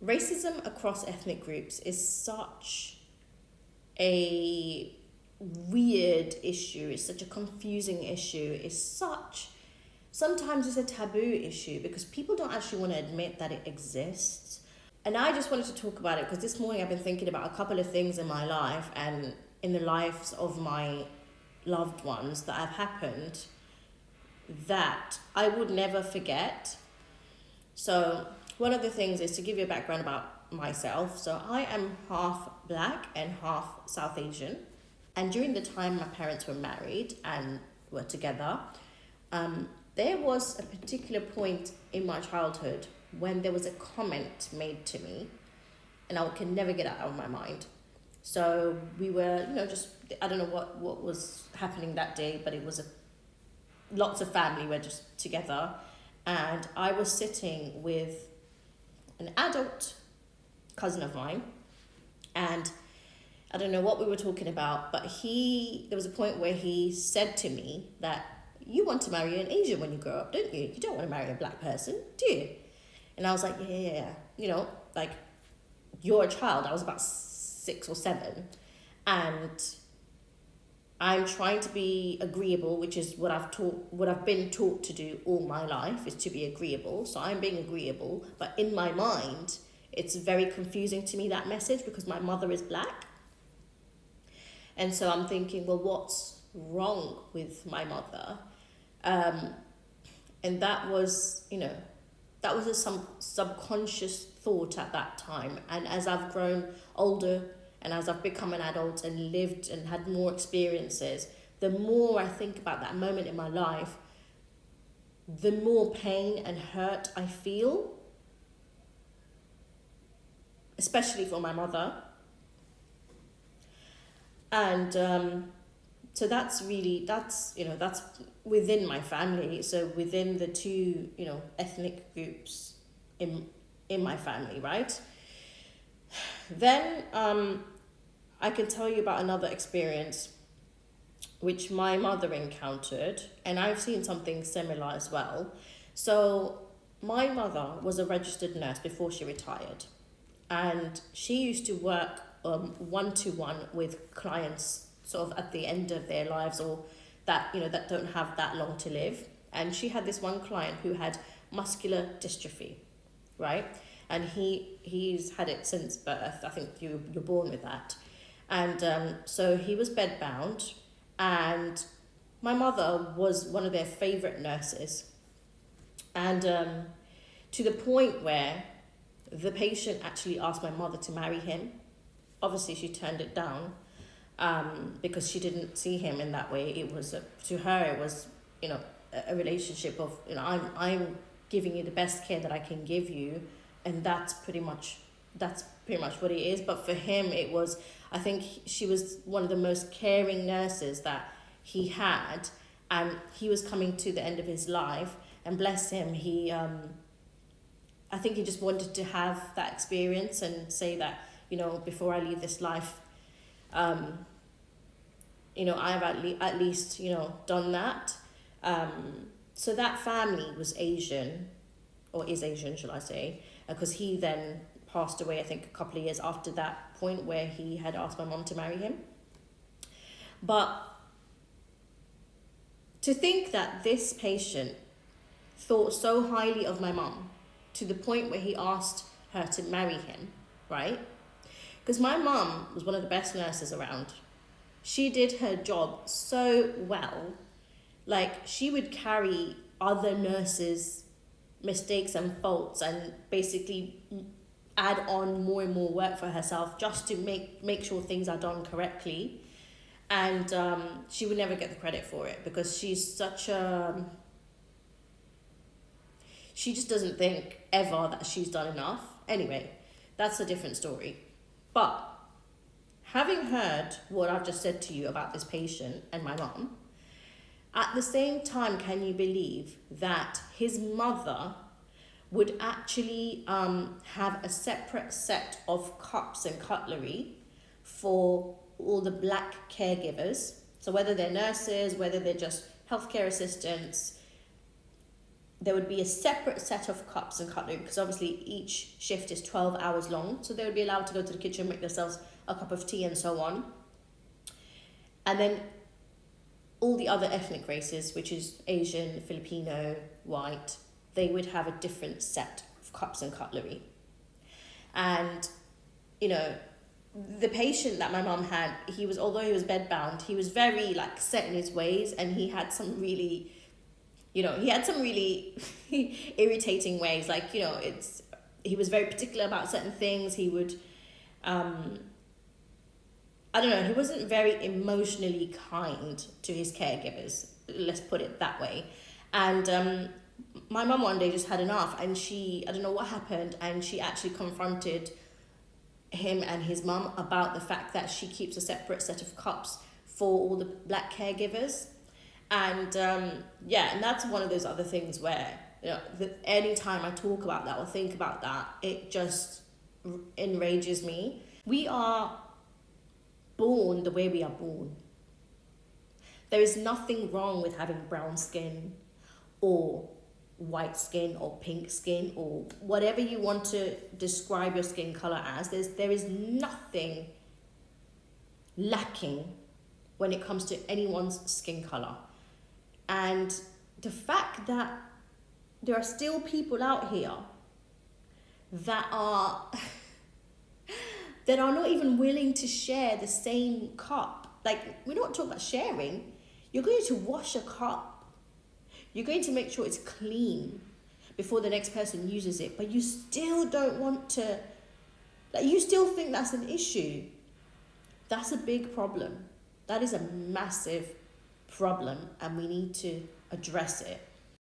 racism across ethnic groups is such a weird issue. It's such a confusing issue. Sometimes it's a taboo issue because people don't actually want to admit that it exists. And I just wanted to talk about it because this morning I've been thinking about a couple of things in my life and in the lives of my loved ones that have happened that I would never forget. So one of the things is to give you a background about myself. So I am half black and half South Asian. And during the time my parents were married and were together, there was a particular point in my childhood when there was a comment made to me, and I can never get it out of my mind. So we were, I don't know what was happening that day, but it was lots of family were just together, and I was sitting with an adult cousin of mine, and I don't know what we were talking about, but there was a point where he said to me that you want to marry an Asian when you grow up, don't you? You don't want to marry a black person, do you? And I was like, yeah. Like, you're a child. I was about 6 or 7. And I'm trying to be agreeable, which is what I've been taught to do all my life, is to be agreeable. So I'm being agreeable. But in my mind, it's very confusing to me, that message, because my mother is black. And so I'm thinking, well, what's wrong with my mother? And that was some subconscious thought at that time. And as I've grown older and as I've become an adult and lived and had more experiences, the more I think about that moment in my life, the more pain and hurt I feel, especially for my mother. And so that's within my family. So within the two, ethnic groups in my family, right? Then I can tell you about another experience which my mother encountered, and I've seen something similar as well. So my mother was a registered nurse before she retired, and she used to work one-to-one with clients sort of at the end of their lives, or that don't have that long to live. And she had this one client who had muscular dystrophy, right? And he's had it since birth. I think you're born with that. And so he was bedbound, and my mother was one of their favorite nurses. And to the point where the patient actually asked my mother to marry him. Obviously, she turned it down because she didn't see him in that way. It was to her, it was a relationship of I'm giving you the best care that I can give you, and that's pretty much what it is. But for him, it was, I think she was one of the most caring nurses that he had, and he was coming to the end of his life, and bless him, he I think he just wanted to have that experience and say that, before I leave this life, I've at least, done that. So that family was Asian, or is Asian, shall I say, because he then passed away, I think, a couple of years after that point where he had asked my mom to marry him. But to think that this patient thought so highly of my mom to the point where he asked her to marry him, right? Because my mom was one of the best nurses around. She did her job so well. Like, she would carry other nurses' mistakes and faults and basically add on more and more work for herself just to make sure things are done correctly. And she would never get the credit for it because she's she just doesn't think ever that she's done enough. Anyway, that's a different story. But having heard what I've just said to you about this patient and my mom, at the same time, can you believe that his mother would actually have a separate set of cups and cutlery for all the black caregivers? So whether they're nurses, whether they're just healthcare assistants, there would be a separate set of cups and cutlery, because obviously each shift is 12 hours long. So they would be allowed to go to the kitchen, make themselves a cup of tea and so on. And then all the other ethnic races, which is Asian, Filipino, white, they would have a different set of cups and cutlery. And, you know, the patient that my mum had, although he was bedbound, he was very like set in his ways, and he had some really irritating ways. Like, you know, he was very particular about certain things. He would, I don't know, he wasn't very emotionally kind to his caregivers, let's put it that way. And my mum one day just had enough, and I don't know what happened, and she actually confronted him and his mum about the fact that she keeps a separate set of cups for all the black caregivers. And and that's one of those other things where, you know, any time I talk about that or think about that, it just enrages me. We are born the way we are born. There is nothing wrong with having brown skin or white skin or pink skin or whatever you want to describe your skin color as. There is nothing lacking when it comes to anyone's skin color. And the fact that there are still people out here that are not even willing to share the same cup. Like, we're not talking about sharing. You're going to wash a cup. You're going to make sure it's clean before the next person uses it, but you still don't want to, like, you still think that's an issue. That's a big problem. That is a massive problem, and we need to address it.